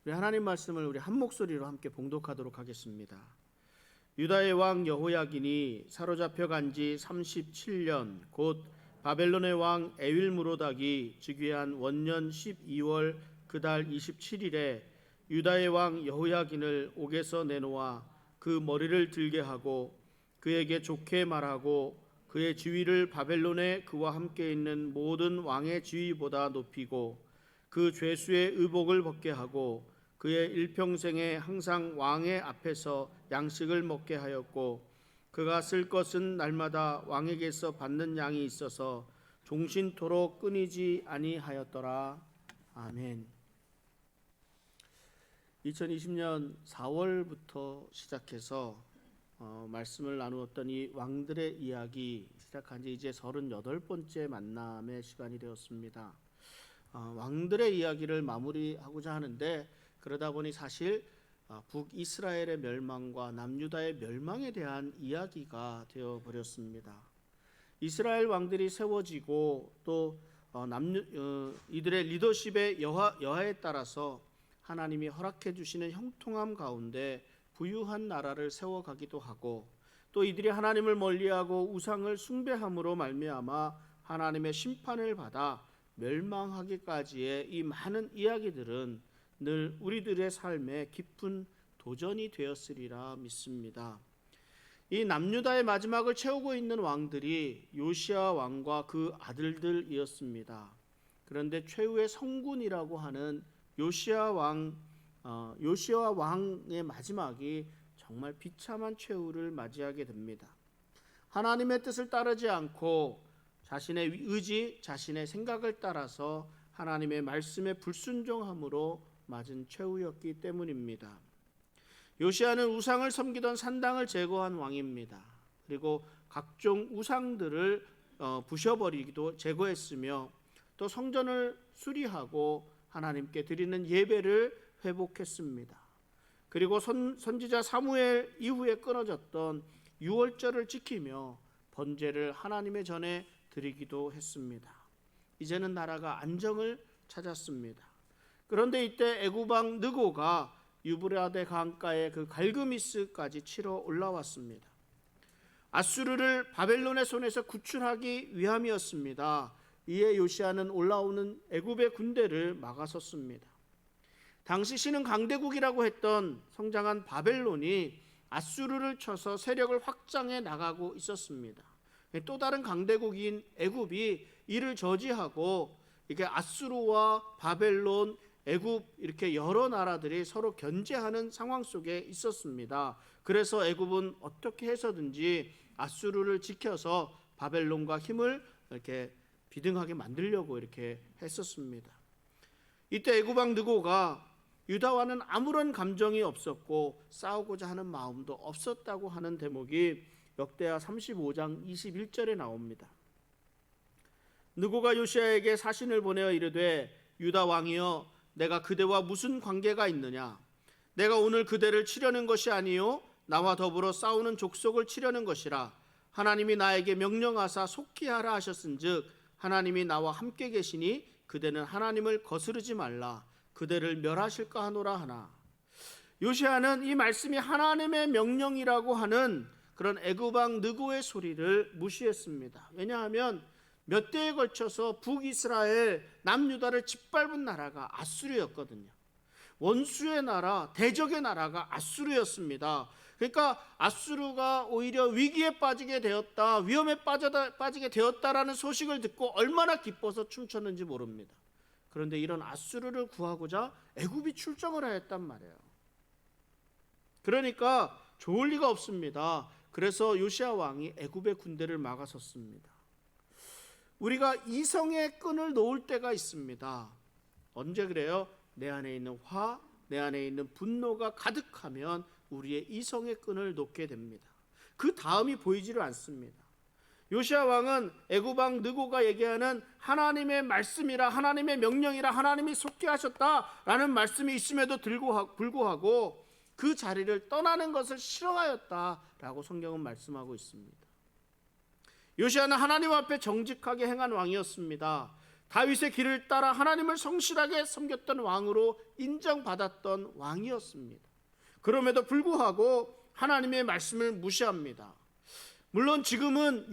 우리 하나님 말씀을 우리 한 목소리로 함께 봉독하도록 하겠습니다. 유다의 왕 여호야긴이 사로잡혀 간 지 37년 곧 바벨론의 왕 에윌무로닥이 즉위한 원년 12월 그달 27일에 유다의 왕 여호야긴을 옥에서 내놓아 그 머리를 들게 하고 그에게 좋게 말하고 그의 지위를 바벨론에 그와 함께 있는 모든 왕의 지위보다 높이고 그 죄수의 의복을 벗게 하고 그의 일평생에 항상 왕의 앞에서 양식을 먹게 하였고 그가 쓸 것은 날마다 왕에게서 받는 양이 있어서 종신토록 끊이지 아니하였더라. 아멘. 2020년 4월부터 시작해서 말씀을 나누었던 이 왕들의 이야기 시작한 지 이제 38번째 만남의 시간이 되었습니다. 왕들의 이야기를 마무리하고자 하는데 그러다 보니 사실 북이스라엘의 멸망과 남유다의 멸망에 대한 이야기가 되어버렸습니다. 이스라엘 왕들이 세워지고 또 이들의 리더십의 여하에 따라서 하나님이 허락해 주시는 형통함 가운데 부유한 나라를 세워가기도 하고 또 이들이 하나님을 멀리하고 우상을 숭배함으로 말미암아 하나님의 심판을 받아 멸망하기까지의 이 많은 이야기들은 늘 우리들의 삶에 깊은 도전이 되었으리라 믿습니다. 이 남유다의 마지막을 채우고 있는 왕들이 요시야 왕과 그 아들들이었습니다. 그런데 최후의 성군이라고 하는 요시야 왕의 마지막이 정말 비참한 최후를 맞이하게 됩니다. 하나님의 뜻을 따르지 않고 자신의 의지, 자신의 생각을 따라서 하나님의 말씀에 불순종함으로 맞은 최후였기 때문입니다. 요시야는 우상을 섬기던 산당을 제거한 왕입니다. 그리고 각종 우상들을 부셔버리기도 제거했으며 또 성전을 수리하고 하나님께 드리는 예배를 회복했습니다. 그리고 선지자 사무엘 이후에 끊어졌던 유월절을 지키며 번제를 하나님의 전에 드리기도 했습니다. 이제는 나라가 안정을 찾았습니다. 그런데 이때 애굽 왕 느고가 유브라데 강가의 그 갈그미스까지 치러 올라왔습니다. 아수르를 바벨론의 손에서 구출하기 위함이었습니다. 이에 요시야는 올라오는 애굽의 군대를 막아섰습니다. 당시 신은 강대국이라고 했던 성장한 바벨론이 아수르를 쳐서 세력을 확장해 나가고 있었습니다. 또 다른 강대국인 애굽이 이를 저지하고 이게 아수르와 바벨론, 애굽 이렇게 여러 나라들이 서로 견제하는 상황 속에 있었습니다. 그래서 애굽은 어떻게 해서든지 아수르를 지켜서 바벨론과 힘을 이렇게 비등하게 만들려고 이렇게 했었습니다. 이때 애굽 왕 느고가 유다와는 아무런 감정이 없었고 싸우고자 하는 마음도 없었다고 하는 대목이 역대하 35장 21절에 나옵니다. 느고가 요시야에게 사신을 보내어 이르되 유다 왕이여 내가 그대와 무슨 관계가 있느냐? 내가 오늘 그대를 치려는 것이 아니요 나와 더불어 싸우는 족속을 치려는 것이라. 하나님이 나에게 명령하사 속히 하라 하셨은즉 하나님이 나와 함께 계시니 그대는 하나님을 거스르지 말라. 그대를 멸하실까 하노라 하나. 요시야는 이 말씀이 하나님의 명령이라고 하는 그런 애굽 왕 느고의 소리를 무시했습니다. 왜냐하면 몇 대에 걸쳐서 북이스라엘 남유다를 짓밟은 나라가 아수르였거든요. 원수의 나라, 대적의 나라가 아수르였습니다. 그러니까 아수르가 오히려 위기에 빠지게 되었다, 위험에 빠지게 되었다라는 소식을 듣고 얼마나 기뻐서 춤췄는지 모릅니다. 그런데 이런 아수르를 구하고자 애굽이 출정을 하였단 말이에요. 그러니까 좋을 리가 없습니다. 그래서 요시야 왕이 애굽의 군대를 막아섰습니다. 우리가 이성의 끈을 놓을 때가 있습니다. 언제 그래요? 내 안에 있는 화, 내 안에 있는 분노가 가득하면 우리의 이성의 끈을 놓게 됩니다. 그 다음이 보이지를 않습니다. 요시야 왕은 애굽 왕 느고가 얘기하는 하나님의 말씀이라, 하나님의 명령이라, 하나님이 속게 하셨다라는 말씀이 있음에도 불구하고 그 자리를 떠나는 것을 싫어하였다라고 성경은 말씀하고 있습니다. 요시야는 하나님 앞에 정직하게 행한 왕이었습니다. 다윗의 길을 따라 하나님을 성실하게 섬겼던 왕으로 인정받았던 왕이었습니다. 그럼에도 불구하고 하나님의 말씀을 무시합니다. 물론 지금은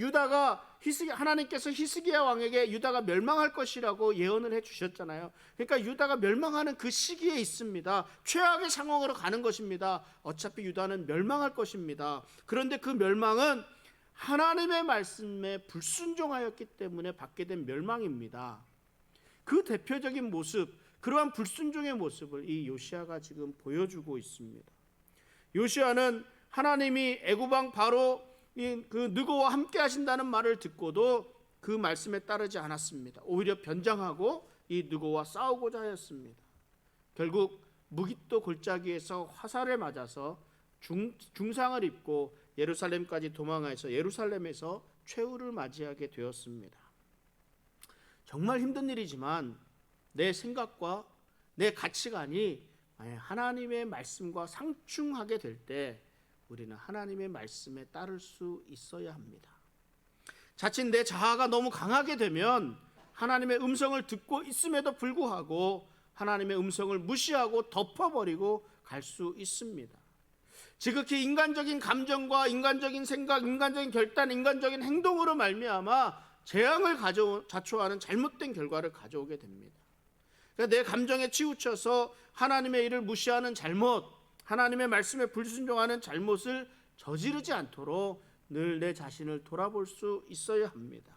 하나님께서 히스기야 왕에게 유다가 멸망할 것이라고 예언을 해주셨잖아요. 그러니까 유다가 멸망하는 그 시기에 있습니다. 최악의 상황으로 가는 것입니다. 어차피 유다는 멸망할 것입니다. 그런데 그 멸망은 하나님의 말씀에 불순종하였기 때문에 받게 된 멸망입니다. 그 대표적인 모습, 그러한 불순종의 모습을 이 요시야가 지금 보여주고 있습니다. 요시야는 하나님이 애굽왕 바로 그 느고와 함께 하신다는 말을 듣고도 그 말씀에 따르지 않았습니다. 오히려 변장하고 이 느고와 싸우고자 하였습니다. 결국 무깃도 골짜기에서 화살에 맞아서 중상을 입고 예루살렘까지 도망해서 예루살렘에서 최후를 맞이하게 되었습니다. 정말 힘든 일이지만 내 생각과 내 가치관이 하나님의 말씀과 상충하게 될 때 우리는 하나님의 말씀에 따를 수 있어야 합니다. 자칫 내 자아가 너무 강하게 되면 하나님의 음성을 듣고 있음에도 불구하고 하나님의 음성을 무시하고 덮어버리고 갈 수 있습니다. 지극히 인간적인 감정과 인간적인 생각, 인간적인 결단, 인간적인 행동으로 말미암아 재앙을 자초하는 잘못된 결과를 가져오게 됩니다. 그러니까 내 감정에 치우쳐서 하나님의 일을 무시하는 잘못, 하나님의 말씀에 불순종하는 잘못을 저지르지 않도록 늘 내 자신을 돌아볼 수 있어야 합니다.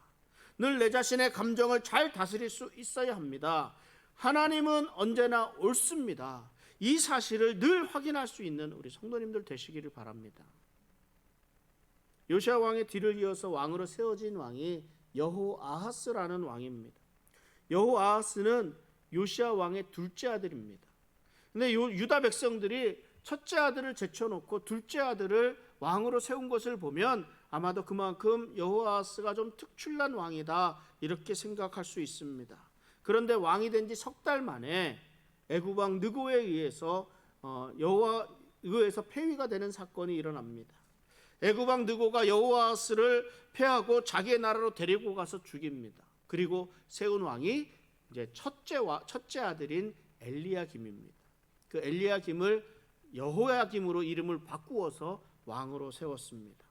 늘 내 자신의 감정을 잘 다스릴 수 있어야 합니다. 하나님은 언제나 옳습니다. 이 사실을 늘 확인할 수 있는 우리 성도님들 되시기를 바랍니다. 요시야 왕의 뒤를 이어서 왕으로 세워진 왕이 여호아하스라는 왕입니다. 여호아하스는 요시야 왕의 둘째 아들입니다. 근데 유다 백성들이 첫째 아들을 제쳐놓고 둘째 아들을 왕으로 세운 것을 보면 아마도 그만큼 여호아하스가 좀 특출난 왕이다 이렇게 생각할 수 있습니다. 그런데 왕이 된 지 석 달 만에 애굽 왕 느고에 의해서 여호와에서 폐위가 되는 사건이 일어납니다. 애굽 왕 느고가 여호아하스를 패하고 자기의 나라로 데리고 가서 죽입니다. 그리고 세운 왕이 이제 첫째 아들인 엘리야김입니다. 그 엘리야김을 여호야김으로 이름을 바꾸어서 왕으로 세웠습니다.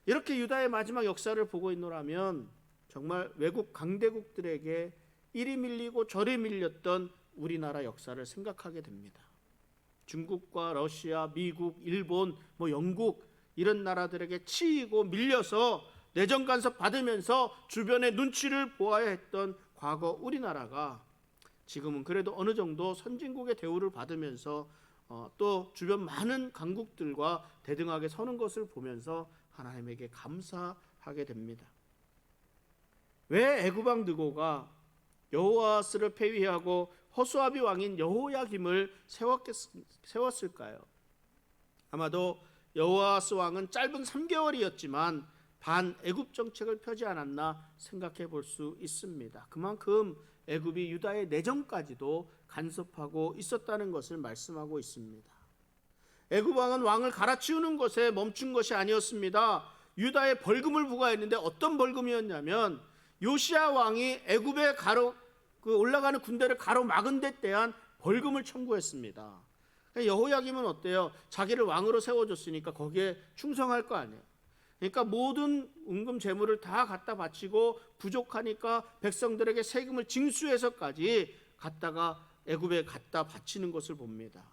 이렇게 유다의 마지막 역사를 보고 있노라면 정말 외국 강대국들에게 이리 밀리고 저리 밀렸던 우리나라 역사를 생각하게 됩니다. 중국과 러시아, 미국, 일본, 영국 이런 나라들에게 치이고 밀려서 내정 간섭 받으면서 주변의 눈치를 보아야 했던 과거 우리나라가 지금은 그래도 어느 정도 선진국의 대우를 받으면서 또 주변 많은 강국들과 대등하게 서는 것을 보면서 하나님에게 감사하게 됩니다. 왜 애굽 왕 느고가 여호아하스를 폐위하고 허수아비 왕인 여호야김을 세웠을까요? 아마도 여호아하스 왕은 짧은 3개월이었지만 반애굽 정책을 펴지 않았나 생각해 볼 수 있습니다. 그만큼 애굽이 유다의 내정까지도 간섭하고 있었다는 것을 말씀하고 있습니다. 애굽 왕은 왕을 갈아치우는 것에 멈춘 것이 아니었습니다. 유다에 벌금을 부과했는데 어떤 벌금이었냐면 요시야 왕이 애굽에 올라가는 군대를 가로막은 데 대한 벌금을 청구했습니다. 여호야김은 어때요? 자기를 왕으로 세워줬으니까 거기에 충성할 거 아니에요. 그러니까 모든 은금 재물을 다 갖다 바치고 부족하니까 백성들에게 세금을 징수해서까지 갖다가 애굽에 갖다 바치는 것을 봅니다.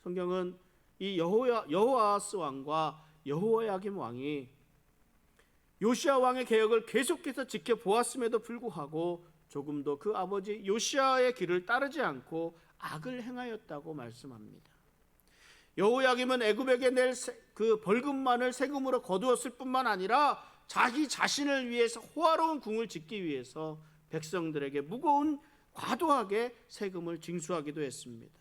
성경은 이 여호아하스 왕과 여호야김 왕이 요시야 왕의 개혁을 계속해서 지켜보았음에도 불구하고 조금도 그 아버지 요시야의 길을 따르지 않고 악을 행하였다고 말씀합니다. 여호야김은 애굽에게 낼 그 벌금만을 세금으로 거두었을 뿐만 아니라 자기 자신을 위해서 호화로운 궁을 짓기 위해서 백성들에게 무거운 과도하게 세금을 징수하기도 했습니다.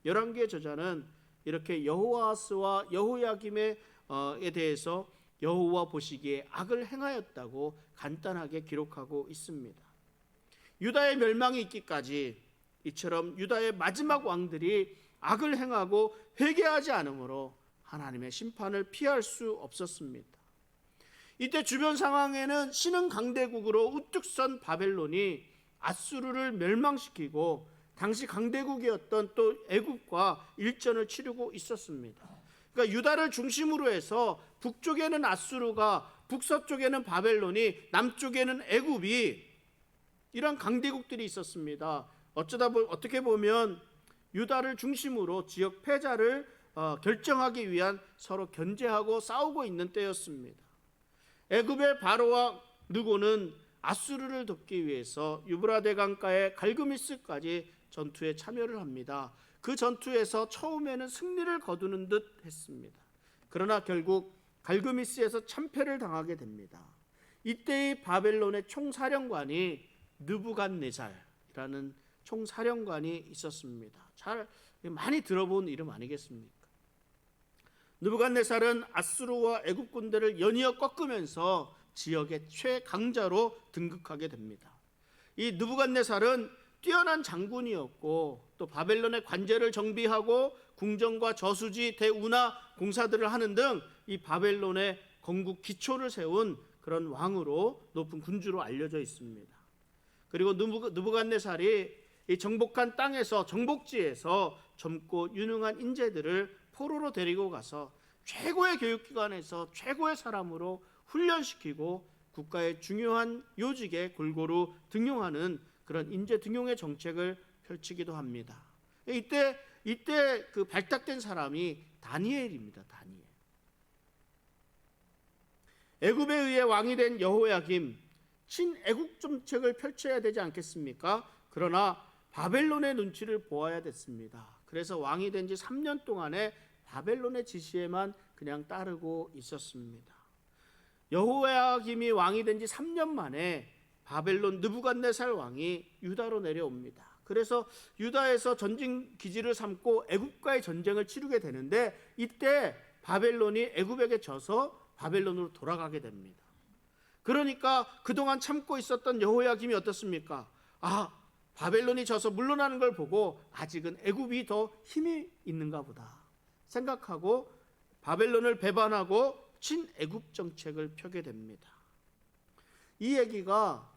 열왕기의 저자는 이렇게 여호아하스와 여호야김에 대해서 여호와 보시기에 악을 행하였다고 간단하게 기록하고 있습니다. 유다의 멸망이 있기까지 이처럼 유다의 마지막 왕들이 악을 행하고 회개하지 않으므로 하나님의 심판을 피할 수 없었습니다. 이때 주변 상황에는 신흥 강대국으로 우뚝 선 바벨론이 아수르를 멸망시키고 당시 강대국이었던 또 애굽과 일전을 치르고 있었습니다. 그러니까 유다를 중심으로 해서 북쪽에는 아수르가, 북서쪽에는 바벨론이, 남쪽에는 애굽이, 이런 강대국들이 있었습니다. 어떻게 보면 유다를 중심으로 지역 패자를 결정하기 위한 서로 견제하고 싸우고 있는 때였습니다. 애굽의 바로와 느고는 아수르를 돕기 위해서 유브라데 강가의 갈그미스까지 전투에 참여를 합니다. 그 전투에서 처음에는 승리를 거두는 듯 했습니다. 그러나 결국 갈그미스에서 참패를 당하게 됩니다. 이때의 바벨론의 총사령관이 느부갓네살이라는 총사령관이 있었습니다. 잘 많이 들어본 이름 아니겠습니까? 느부갓네살은 아수르와 애굽 군대를 연이어 꺾으면서 지역의 최강자로 등극하게 됩니다. 이 느부갓네살은 뛰어난 장군이었고 또 바벨론의 관제를 정비하고 궁전과 저수지, 대운하 공사들을 하는 등 이 바벨론의 건국 기초를 세운 그런 왕으로, 높은 군주로 알려져 있습니다. 그리고 느부갓네살이 이 정복한 땅에서, 정복지에서 젊고 유능한 인재들을 포로로 데리고 가서 최고의 교육기관에서 최고의 사람으로 훈련시키고 국가의 중요한 요직에 골고루 등용하는 그런 인재 등용의 정책을 펼치기도 합니다. 이때 그 발탁된 사람이 다니엘입니다. 다니엘. 애굽에 의해 왕이 된 여호야김, 친애국 정책을 펼쳐야 되지 않겠습니까? 그러나 바벨론의 눈치를 보아야 됐습니다. 그래서 왕이 된 지 3년 동안에 바벨론의 지시에만 그냥 따르고 있었습니다. 여호야김이 왕이 된 지 3년 만에 바벨론 느부갓네살 왕이 유다로 내려옵니다. 그래서 유다에서 전쟁 기지를 삼고 애굽과의 전쟁을 치르게 되는데, 이때 바벨론이 애굽에게 져서 바벨론으로 돌아가게 됩니다. 그러니까 그동안 참고 있었던 여호야김이 어떻습니까? 바벨론이 져서 물러나는 걸 보고 아직은 애굽이 더 힘이 있는가 보다 생각하고 바벨론을 배반하고 친애굽 정책을 펴게 됩니다. 이 얘기가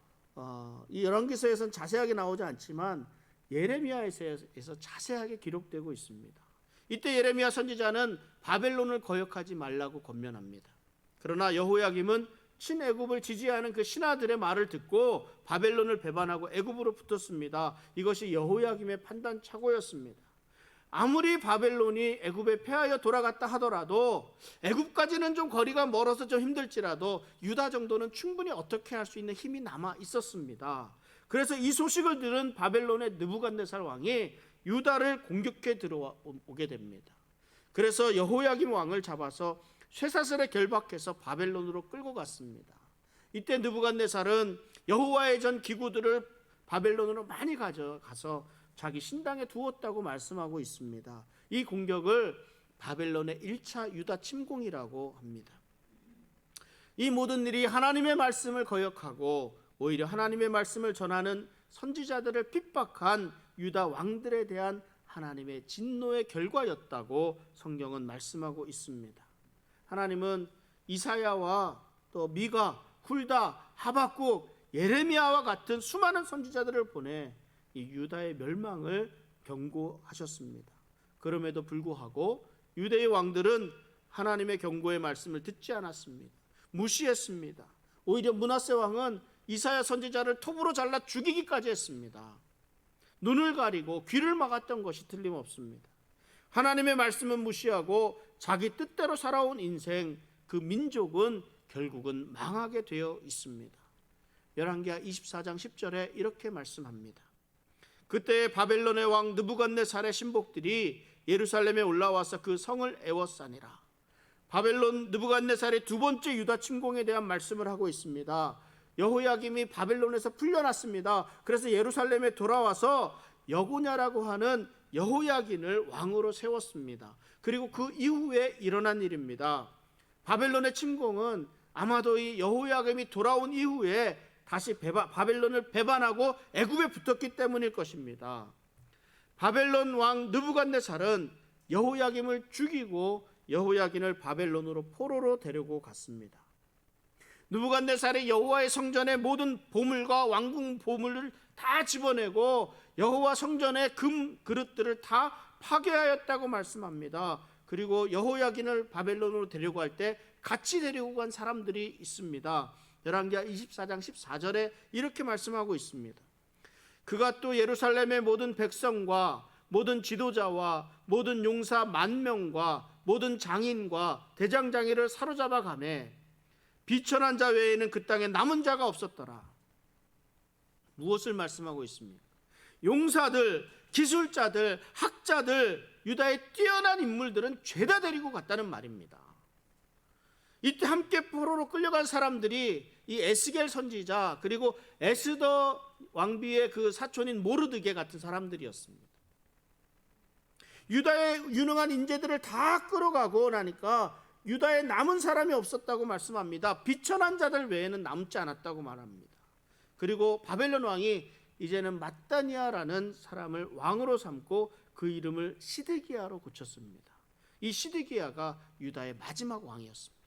이 열왕기서에서는 자세하게 나오지 않지만 예레미야에서 자세하게 기록되고 있습니다. 이때 예레미야 선지자는 바벨론을 거역하지 말라고 권면합니다. 그러나 여호야김은 친애굽을 지지하는 그 신하들의 말을 듣고 바벨론을 배반하고 애굽으로 붙었습니다. 이것이 여호야김의 판단 착오였습니다. 아무리 바벨론이 애굽에 패하여 돌아갔다 하더라도 애굽까지는 좀 거리가 멀어서 좀 힘들지라도 유다 정도는 충분히 어떻게 할 수 있는 힘이 남아 있었습니다. 그래서 이 소식을 들은 바벨론의 느부갓네살 왕이 유다를 공격해 들어오게 됩니다. 그래서 여호야김 왕을 잡아서 쇠사슬에 결박해서 바벨론으로 끌고 갔습니다. 이때 느부갓네살은 여호와의 전 기구들을 바벨론으로 많이 가져가서 자기 신당에 두었다고 말씀하고 있습니다. 이 공격을 바벨론의 1차 유다 침공이라고 합니다. 이 모든 일이 하나님의 말씀을 거역하고 오히려 하나님의 말씀을 전하는 선지자들을 핍박한 유다 왕들에 대한 하나님의 진노의 결과였다고 성경은 말씀하고 있습니다. 하나님은 이사야와 또 미가, 훌다, 하박국, 예레미야와 같은 수많은 선지자들을 보내 이 유다의 멸망을 경고하셨습니다. 그럼에도 불구하고 유대의 왕들은 하나님의 경고의 말씀을 듣지 않았습니다. 무시했습니다. 오히려 므낫세 왕은 이사야 선지자를 톱으로 잘라 죽이기까지 했습니다. 눈을 가리고 귀를 막았던 것이 틀림없습니다. 하나님의 말씀은 무시하고 자기 뜻대로 살아온 인생, 그 민족은 결국은 망하게 되어 있습니다. 열왕기하 24장 10절에 이렇게 말씀합니다. 그때 바벨론의 왕 느부갓네살의 신복들이 예루살렘에 올라와서 그 성을 애워싸니라. 바벨론 느부갓네살의 두 번째 유다 침공에 대한 말씀을 하고 있습니다. 여호야김이 바벨론에서 풀려났습니다. 그래서 예루살렘에 돌아와서 여고냐라고 하는 여호야긴을 왕으로 세웠습니다. 그리고 그 이후에 일어난 일입니다. 바벨론의 침공은 아마도 이 여호야김이 돌아온 이후에 다시 바벨론을 배반하고 애굽에 붙었기 때문일 것입니다. 바벨론 왕 느부갓네살은 여호야김을 죽이고 여호야긴을 바벨론으로 포로로 데리고 갔습니다. 느부갓네살이 여호와의 성전의 모든 보물과 왕궁 보물을 다 집어내고 여호와 성전의 금 그릇들을 다 파괴하였다고 말씀합니다. 그리고 여호야긴을 바벨론으로 데리고 갈 때 같이 데리고 간 사람들이 있습니다. 열왕기하 24장 14절에 이렇게 말씀하고 있습니다. 그가 또 예루살렘의 모든 백성과 모든 지도자와 모든 용사 10,000명과 모든 장인과 대장장이를 사로잡아 가매 비천한 자 외에는 그 땅에 남은 자가 없었더라. 무엇을 말씀하고 있습니까? 용사들, 기술자들, 학자들, 유다의 뛰어난 인물들은 죄다 데리고 갔다는 말입니다. 이때 함께 포로로 끌려간 사람들이 이 에스겔 선지자 그리고 에스더 왕비의 그 사촌인 모르드게 같은 사람들이었습니다. 유다의 유능한 인재들을 다 끌어가고 나니까 유다에 남은 사람이 없었다고 말씀합니다. 비천한 자들 외에는 남지 않았다고 말합니다. 그리고 바벨론 왕이 이제는 mat단이야라는 사람을 왕으로 삼고 그 이름을 시드기야로 고쳤습니다. 이 시드기야가 유다의 마지막 왕이었습니다.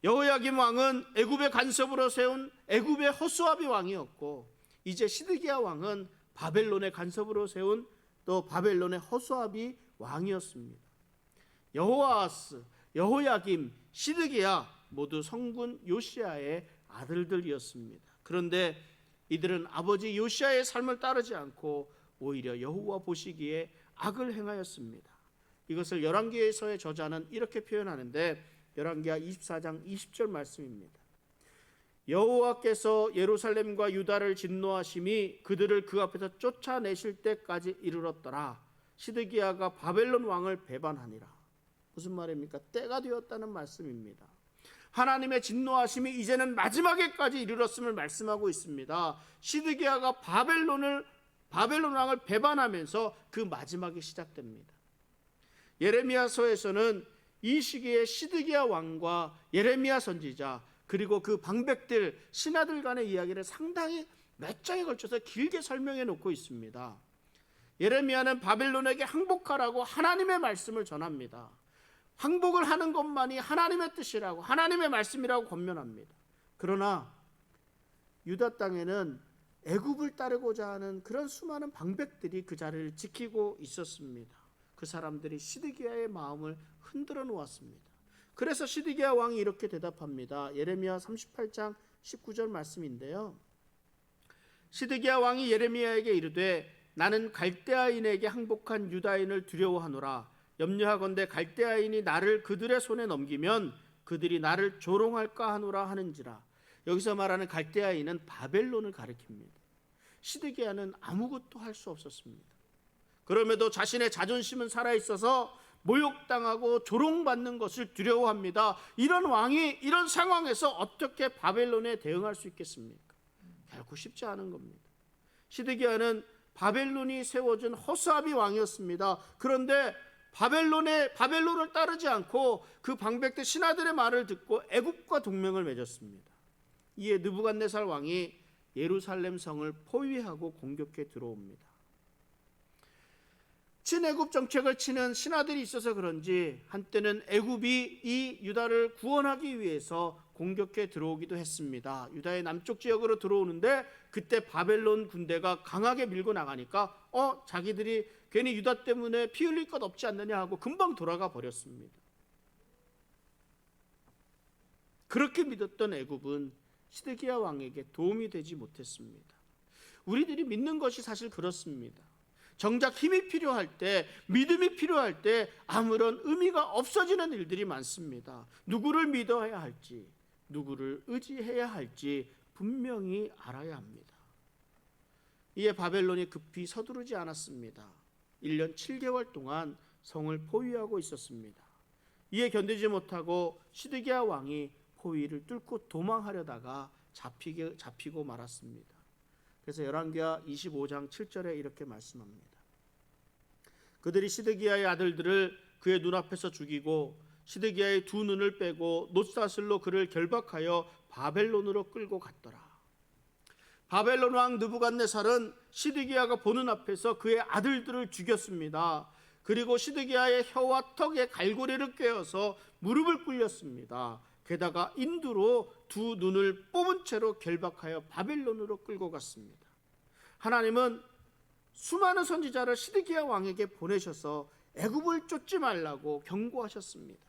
여호야김 왕은 애굽의 간섭으로 세운 애굽의 호수아비 왕이었고, 이제 시드기야 왕은 바벨론의 간섭으로 세운 또 바벨론의 호수아비 왕이었습니다. 여호아스, 여호야김, 시드기야 모두 성군 요시야의 아들들이었습니다. 그런데 이들은 아버지 요시야의 삶을 따르지 않고 오히려 여호와 보시기에 악을 행하였습니다. 이것을 열왕기에서의 저자는 이렇게 표현하는데, 열왕기하 24장 20절 말씀입니다. 여호와께서 예루살렘과 유다를 진노하심이 그들을 그 앞에서 쫓아내실 때까지 이르렀더라. 시드기야가 바벨론 왕을 배반하니라. 무슨 말입니까? 때가 되었다는 말씀입니다. 하나님의 진노하심이 이제는 마지막에까지 이르렀음을 말씀하고 있습니다. 시드기야가 바벨론 왕을 배반하면서 그 마지막이 시작됩니다. 예레미야서에서는 이 시기에 시드기야 왕과 예레미야 선지자 그리고 그 방백들 신하들 간의 이야기를 상당히 몇 장에 걸쳐서 길게 설명해 놓고 있습니다. 예레미야는 바벨론에게 항복하라고 하나님의 말씀을 전합니다. 항복을 하는 것만이 하나님의 뜻이라고, 하나님의 말씀이라고 권면합니다. 그러나 유다 땅에는 애굽을 따르고자 하는 그런 수많은 방백들이 그 자리를 지키고 있었습니다. 그 사람들이 시드기야의 마음을 흔들어 놓았습니다. 그래서 시드기야 왕이 이렇게 대답합니다. 예레미야 38장 19절 말씀인데요. 시드기야 왕이 예레미야에게 이르되 나는 갈대아인에게 항복한 유다인을 두려워하노라. 염려하건대 갈대아인이 나를 그들의 손에 넘기면 그들이 나를 조롱할까 하노라 하는지라. 여기서 말하는 갈대아인은 바벨론을 가리킵니다. 시드기야는 아무것도 할 수 없었습니다. 그럼에도 자신의 자존심은 살아있어서 모욕당하고 조롱받는 것을 두려워합니다. 이런 왕이 이런 상황에서 어떻게 바벨론에 대응할 수 있겠습니까? 결코 쉽지 않은 겁니다. 시드기야는 바벨론이 세워준 호스아비 왕이었습니다. 그런데 바벨론을 따르지 않고 그 방백들 신하들의 말을 듣고 애굽과 동맹을 맺었습니다. 이에 느부갓네살 왕이 예루살렘 성을 포위하고 공격해 들어옵니다. 친애굽 정책을 치는 신하들이 있어서 그런지 한때는 애굽이 이 유다를 구원하기 위해서 공격해 들어오기도 했습니다. 유다의 남쪽 지역으로 들어오는데 그때 바벨론 군대가 강하게 밀고 나가니까 자기들이 괜히 유다 때문에 피 흘릴 것 없지 않느냐 하고 금방 돌아가 버렸습니다. 그렇게 믿었던 애굽은 시드기야 왕에게 도움이 되지 못했습니다. 우리들이 믿는 것이 사실 그렇습니다. 정작 힘이 필요할 때, 믿음이 필요할 때 아무런 의미가 없어지는 일들이 많습니다. 누구를 믿어야 할지, 누구를 의지해야 할지 분명히 알아야 합니다. 이에 바벨론이 급히 서두르지 않았습니다. 1년 7개월 동안 성을 포위하고 있었습니다. 이에 견디지 못하고 시드기야 왕이 포위를 뚫고 도망하려다가 잡히고 말았습니다. 그래서 열왕기하 25장 7절에 이렇게 말씀합니다. 그들이 시드기야의 아들들을 그의 눈앞에서 죽이고 시드기야의 두 눈을 빼고 놋사슬로 그를 결박하여 바벨론으로 끌고 갔더라. 바벨론 왕 느부갓네살은 시드기야가 보는 앞에서 그의 아들들을 죽였습니다. 그리고 시드기야의 혀와 턱에 갈고리를 꿰어서 무릎을 꿇렸습니다. 게다가 인두로 두 눈을 뽑은 채로 결박하여 바벨론으로 끌고 갔습니다. 하나님은 수많은 선지자를 시드기야 왕에게 보내셔서 애굽을 쫓지 말라고 경고하셨습니다.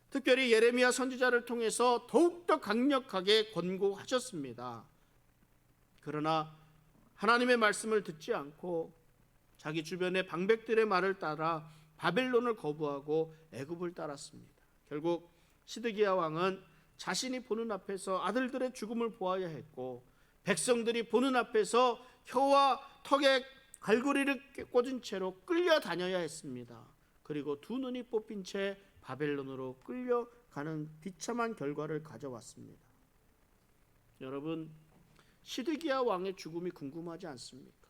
특별히 예레미야 선지자를 통해서 더욱더 강력하게 권고하셨습니다. 그러나 하나님의 말씀을 듣지 않고 자기 주변의 방백들의 말을 따라 바벨론을 거부하고 애굽을 따랐습니다. 결국 시드기야 왕은 자신이 보는 앞에서 아들들의 죽음을 보아야 했고, 백성들이 보는 앞에서 혀와 턱에 갈고리를 꽂은 채로 끌려다녀야 했습니다. 그리고 두 눈이 뽑힌 채 바벨론으로 끌려가는 비참한 결과를 가져왔습니다. 여러분, 시드기야 왕의 죽음이 궁금하지 않습니까?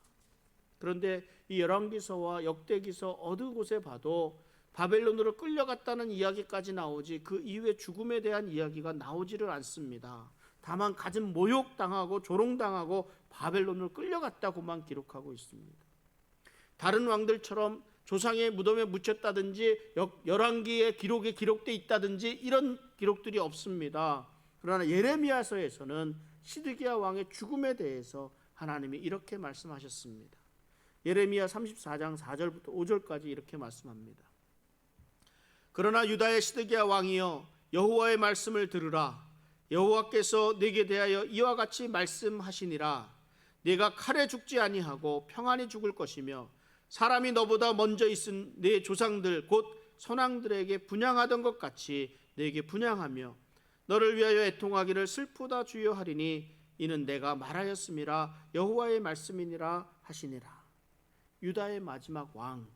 그런데 이 열왕기서와 역대기서 어느 곳에 봐도 바벨론으로 끌려갔다는 이야기까지 나오지 그 이후에 죽음에 대한 이야기가 나오지를 않습니다. 다만 가진 모욕당하고 조롱당하고 바벨론으로 끌려갔다고만 기록하고 있습니다. 다른 왕들처럼 조상의 무덤에 묻혔다든지 열왕기의 기록에 기록되어 있다든지 이런 기록들이 없습니다. 그러나 예레미야서에서는 시드기야 왕의 죽음에 대해서 하나님이 이렇게 말씀하셨습니다. 예레미야 34장 4절부터 5절까지 이렇게 말씀합니다. 그러나 유다의 시드기야 왕이여, 여호와의 말씀을 들으라. 여호와께서 네게 대하여 이와 같이 말씀하시니라. 네가 칼에 죽지 아니하고 평안히 죽을 것이며, 사람이 너보다 먼저 있은 네 조상들 곧 선왕들에게 분향하던 것 같이 네게 분향하며 너를 위하여 애통하기를 슬프다 주여 하리니 이는 내가 말하였음이라. 여호와의 말씀이니라 하시니라. 유다의 마지막 왕,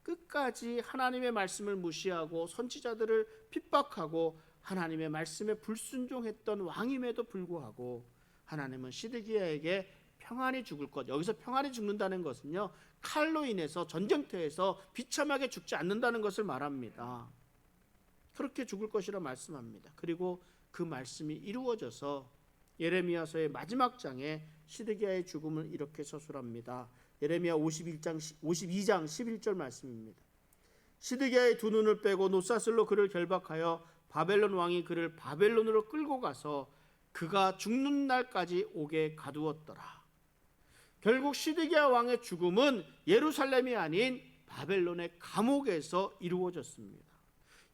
끝까지 하나님의 말씀을 무시하고 선지자들을 핍박하고 하나님의 말씀에 불순종했던 왕임에도 불구하고 하나님은 시드기야에게 평안히 죽을 것, 여기서 평안히 죽는다는 것은요, 칼로 인해서 전쟁터에서 비참하게 죽지 않는다는 것을 말합니다. 그렇게 죽을 것이라 말씀합니다. 그리고 그 말씀이 이루어져서 예레미야서의 마지막 장에 시드기야의 죽음을 이렇게 서술합니다. 예레미야 52장 11절 말씀입니다. 시드기야의 두 눈을 빼고 노사슬로 그를 결박하여 바벨론 왕이 그를 바벨론으로 끌고 가서 그가 죽는 날까지 옥에 가두었더라. 결국 시드기야 왕의 죽음은 예루살렘이 아닌 바벨론의 감옥에서 이루어졌습니다.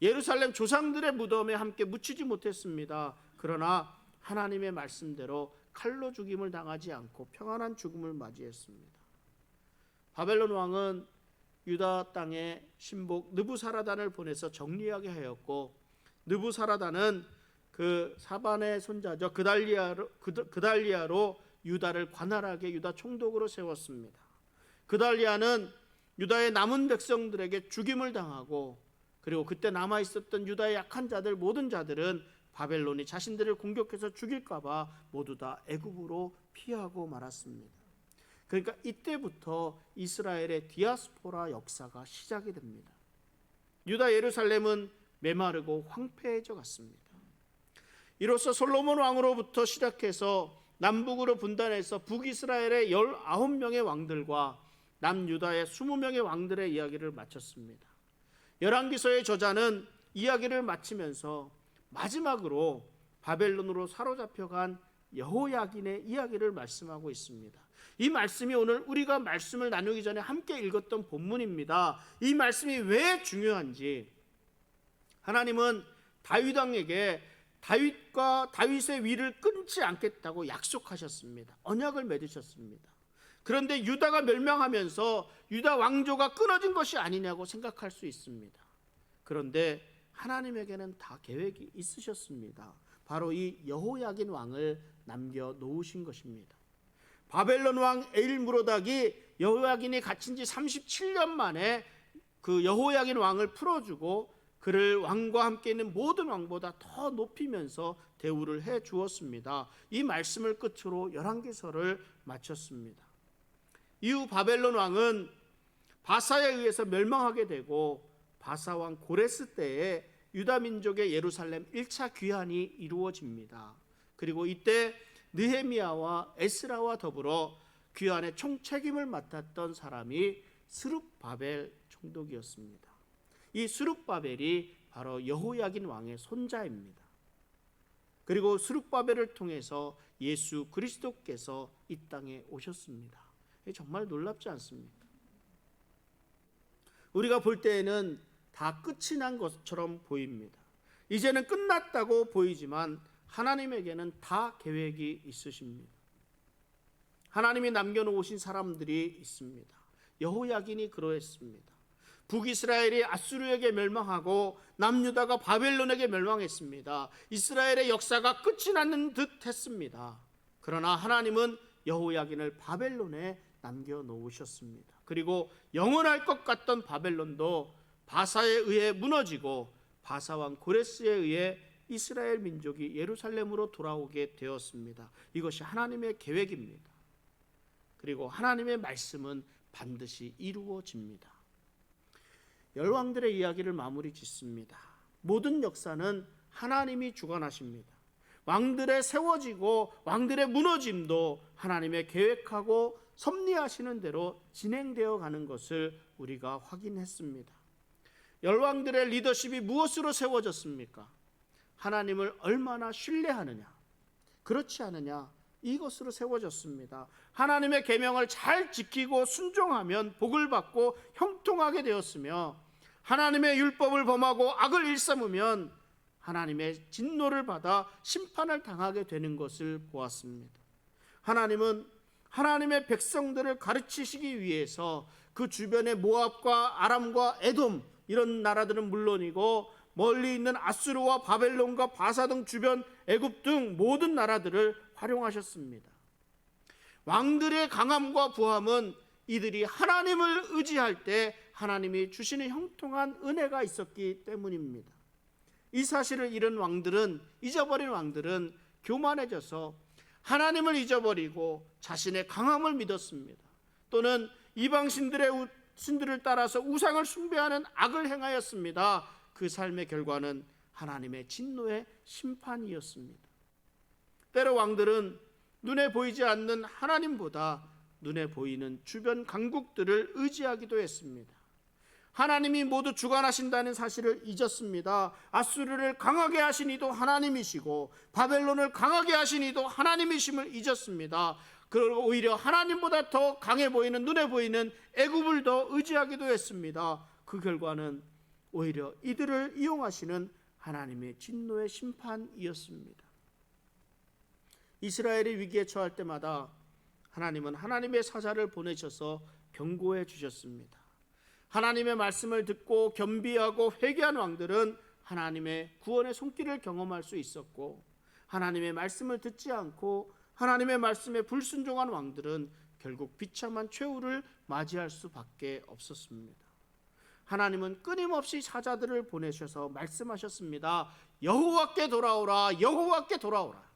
예루살렘 조상들의 무덤에 함께 묻히지 못했습니다. 그러나 하나님의 말씀대로 칼로 죽임을 당하지 않고 평안한 죽음을 맞이했습니다. 바벨론 왕은 유다 땅에 신복 느부사라단을 보내서 정리하게 하였고, 느부사라단은 그 사반의 손자죠 그달리아로 유다를 관할하게 유다 총독으로 세웠습니다. 그달리아는 유다의 남은 백성들에게 죽임을 당하고, 그리고 그때 남아 있었던 유다의 약한 자들 모든 자들은 바벨론이 자신들을 공격해서 죽일까 봐 모두 다 애굽으로 피하고 말았습니다. 그러니까 이때부터 이스라엘의 디아스포라 역사가 시작이 됩니다. 유다 예루살렘은 메마르고 황폐해져 갔습니다. 이로써 솔로몬 왕으로부터 시작해서 남북으로 분단해서 북이스라엘의 19명의 왕들과 남유다의 20명의 왕들의 이야기를 마쳤습니다. 열왕기서의 저자는 이야기를 마치면서 마지막으로 바벨론으로 사로잡혀간 여호야긴의 이야기를 말씀하고 있습니다. 이 말씀이 오늘 우리가 말씀을 나누기 전에 함께 읽었던 본문입니다. 이 말씀이 왜 중요한지, 하나님은 다윗 왕에게 다윗과 다윗의 위를 끊지 않겠다고 약속하셨습니다. 언약을 맺으셨습니다. 그런데 유다가 멸망하면서 유다 왕조가 끊어진 것이 아니냐고 생각할 수 있습니다. 그런데 하나님에게는 다 계획이 있으셨습니다. 바로 이 여호야긴 왕을 남겨 놓으신 것입니다. 바벨론 왕 에일무로닥이 여호야긴이 갇힌 지 37년 만에 그 여호야긴 왕을 풀어주고 그를 왕과 함께 있는 모든 왕보다 더 높이면서 대우를 해 주었습니다. 이 말씀을 끝으로 열왕기서를 마쳤습니다. 이후 바벨론 왕은 바사에 의해서 멸망하게 되고, 바사 왕 고레스 때에 유다 민족의 예루살렘 1차 귀환이 이루어집니다. 그리고 이때 느헤미야와 에스라와 더불어 귀환의 총책임을 맡았던 사람이 스룹바벨 총독이었습니다. 이 스룹바벨이 바로 여호야긴 왕의 손자입니다. 그리고 스룹바벨을 통해서 예수 그리스도께서 이 땅에 오셨습니다. 정말 놀랍지 않습니까? 우리가 볼 때에는 다 끝이 난 것처럼 보입니다. 이제는 끝났다고 보이지만 하나님에게는 다 계획이 있으십니다. 하나님이 남겨놓으신 사람들이 있습니다. 여호야긴이 그러했습니다. 북이스라엘이 아수르에게 멸망하고 남유다가 바벨론에게 멸망했습니다. 이스라엘의 역사가 끝이 나는 듯 했습니다. 그러나 하나님은 여호야긴을 바벨론에 남겨놓으셨습니다. 그리고 영원할 것 같던 바벨론도 바사에 의해 무너지고 바사왕 고레스에 의해 이스라엘 민족이 예루살렘으로 돌아오게 되었습니다. 이것이 하나님의 계획입니다. 그리고 하나님의 말씀은 반드시 이루어집니다. 열왕들의 이야기를 마무리 짓습니다. 모든 역사는 하나님이 주관하십니다. 왕들의 세워지고 왕들의 무너짐도 하나님의 계획하고 섭리하시는 대로 진행되어 가는 것을 우리가 확인했습니다. 열왕들의 리더십이 무엇으로 세워졌습니까? 하나님을 얼마나 신뢰하느냐, 그렇지 않느냐, 이것으로 세워졌습니다. 하나님의 계명을 잘 지키고 순종하면 복을 받고 형통하게 되었으며, 하나님의 율법을 범하고 악을 일삼으면 하나님의 진노를 받아 심판을 당하게 되는 것을 보았습니다. 하나님은 하나님의 백성들을 가르치시기 위해서 그 주변의 모압과 아람과 에돔, 이런 나라들은 물론이고 멀리 있는 아수르와 바벨론과 바사 등 주변 애굽 등 모든 나라들을 활용하셨습니다. 왕들의 강함과 부함은 이들이 하나님을 의지할 때 하나님이 주시는 형통한 은혜가 있었기 때문입니다. 이 사실을 잊어버린 왕들은 교만해져서 하나님을 잊어버리고 자신의 강함을 믿었습니다. 또는 이방 신들을 따라서 우상을 숭배하는 악을 행하였습니다. 그 삶의 결과는 하나님의 진노의 심판이었습니다. 때로 왕들은 눈에 보이지 않는 하나님보다 눈에 보이는 주변 강국들을 의지하기도 했습니다. 하나님이 모두 주관하신다는 사실을 잊었습니다. 아수르를 강하게 하신 이도 하나님이시고 바벨론을 강하게 하신 이도 하나님이심을 잊었습니다. 그리고 오히려 하나님보다 더 강해 보이는, 눈에 보이는 애굽을 더 의지하기도 했습니다. 그 결과는 오히려 이들을 이용하시는 하나님의 진노의 심판이었습니다. 이스라엘이 위기에 처할 때마다 하나님은 하나님의 사자를 보내셔서 경고해 주셨습니다. 하나님의 말씀을 듣고 겸비하고 회개한 왕들은 하나님의 구원의 손길을 경험할 수 있었고, 하나님의 말씀을 듣지 않고 하나님의 말씀에 불순종한 왕들은 결국 비참한 최후를 맞이할 수밖에 없었습니다. 하나님은 끊임없이 사자들을 보내셔서 말씀하셨습니다. 여호와께 돌아오라, 여호와께 돌아오라.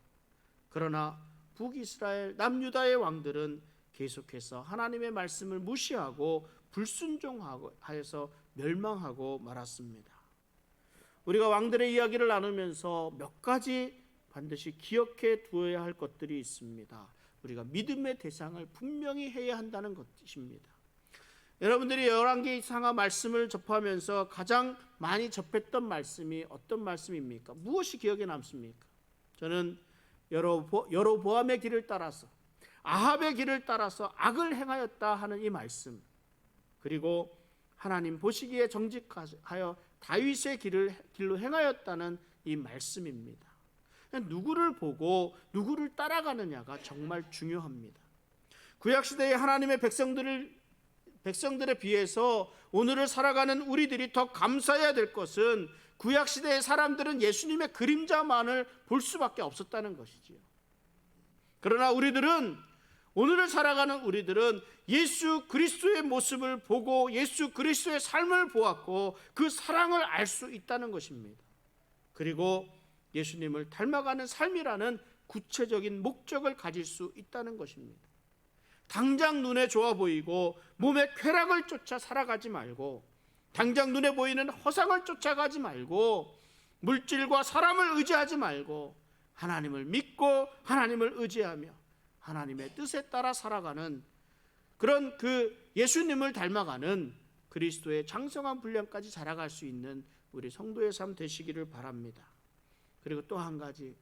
그러나 북이스라엘 남유다의 왕들은 계속해서 하나님의 말씀을 무시하고 불순종하여서 멸망하고 말았습니다. 우리가 왕들의 이야기를 나누면서 몇 가지 반드시 기억해 두어야 할 것들이 있습니다. 우리가 믿음의 대상을 분명히 해야 한다는 것입니다. 여러분들이 열왕기상하 말씀을 접하면서 가장 많이 접했던 말씀이 어떤 말씀입니까? 무엇이 기억에 남습니까? 저는 여로보암의 길을 따라서, 아합의 길을 따라서 악을 행하였다 하는 이 말씀, 그리고 하나님 보시기에 정직하여 다윗의 길로 행하였다는 이 말씀입니다. 누구를 보고 누구를 따라가느냐가 정말 중요합니다. 구약시대의 하나님의 백성들에 비해서 오늘을 살아가는 우리들이 더 감사해야 될 것은, 구약시대의 사람들은 예수님의 그림자만을 볼 수밖에 없었다는 것이지요. 그러나 오늘을 살아가는 우리들은 예수 그리스도의 모습을 보고 예수 그리스도의 삶을 보았고 그 사랑을 알 수 있다는 것입니다. 그리고 예수님을 닮아가는 삶이라는 구체적인 목적을 가질 수 있다는 것입니다. 당장 눈에 좋아 보이고 몸의 쾌락을 쫓아 살아가지 말고, 당장 눈에 보이는 허상을 쫓아가지 말고, 물질과 사람을 의지하지 말고 하나님을 믿고 하나님을 의지하며 하나님의 뜻에 따라 살아가는 그런 예수님을 닮아가는 그리스도의 장성한 분량까지 자라갈 수 있는 우리 성도의 삶 되시기를 바랍니다. 그리고 또 한 가지,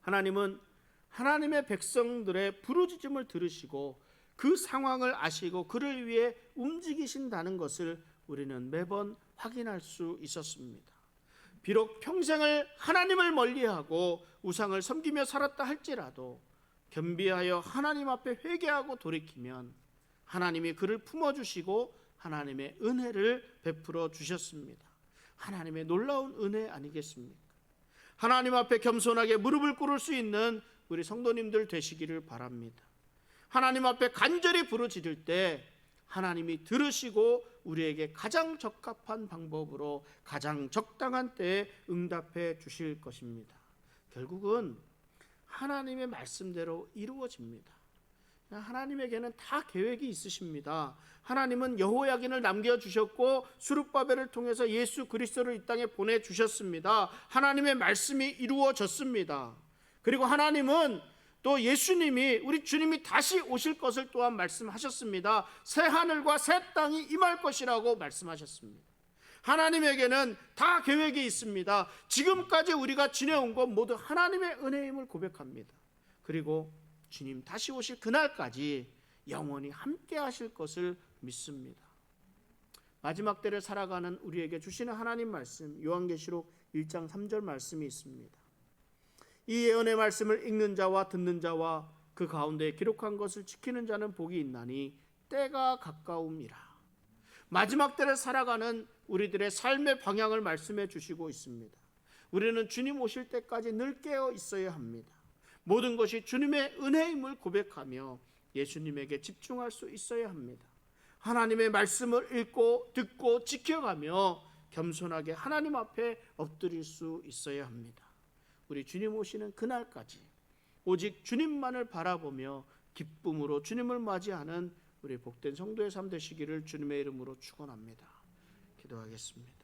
하나님은 하나님의 백성들의 부르짖음을 들으시고 그 상황을 아시고 그를 위해 움직이신다는 것을 우리는 매번 확인할 수 있었습니다. 비록 평생을 하나님을 멀리하고 우상을 섬기며 살았다 할지라도 겸비하여 하나님 앞에 회개하고 돌이키면 하나님이 그를 품어주시고 하나님의 은혜를 베풀어 주셨습니다. 하나님의 놀라운 은혜 아니겠습니까? 하나님 앞에 겸손하게 무릎을 꿇을 수 있는 우리 성도님들 되시기를 바랍니다. 하나님 앞에 간절히 부르짖을 때 하나님이 들으시고 우리에게 가장 적합한 방법으로 가장 적당한 때에 응답해 주실 것입니다. 결국은 하나님의 말씀대로 이루어집니다. 하나님에게는 다 계획이 있으십니다. 하나님은 여호야긴을 남겨주셨고 수룹바벨을 통해서 예수 그리스도를 이 땅에 보내주셨습니다. 하나님의 말씀이 이루어졌습니다. 그리고 하나님은 또 예수님이 우리 주님이 다시 오실 것을 또한 말씀하셨습니다. 새 하늘과 새 땅이 임할 것이라고 말씀하셨습니다. 하나님에게는 다 계획이 있습니다. 지금까지 우리가 지내온 것 모두 하나님의 은혜임을 고백합니다. 그리고 주님 다시 오실 그날까지 영원히 함께 하실 것을 믿습니다. 마지막 때를 살아가는 우리에게 주시는 하나님 말씀, 요한계시록 1장 3절 말씀이 있습니다. 이 예언의 말씀을 읽는 자와 듣는 자와 그 가운데 기록한 것을 지키는 자는 복이 있나니 때가 가까움이라. 마지막 때를 살아가는 우리들의 삶의 방향을 말씀해 주시고 있습니다. 우리는 주님 오실 때까지 늘 깨어 있어야 합니다. 모든 것이 주님의 은혜임을 고백하며 예수님에게 집중할 수 있어야 합니다. 하나님의 말씀을 읽고 듣고 지켜가며 겸손하게 하나님 앞에 엎드릴 수 있어야 합니다. 우리 주님 오시는 그날까지 오직 주님만을 바라보며 기쁨으로 주님을 맞이하는 우리 복된 성도의 삶 되시기를 주님의 이름으로 축원합니다. 기도하겠습니다.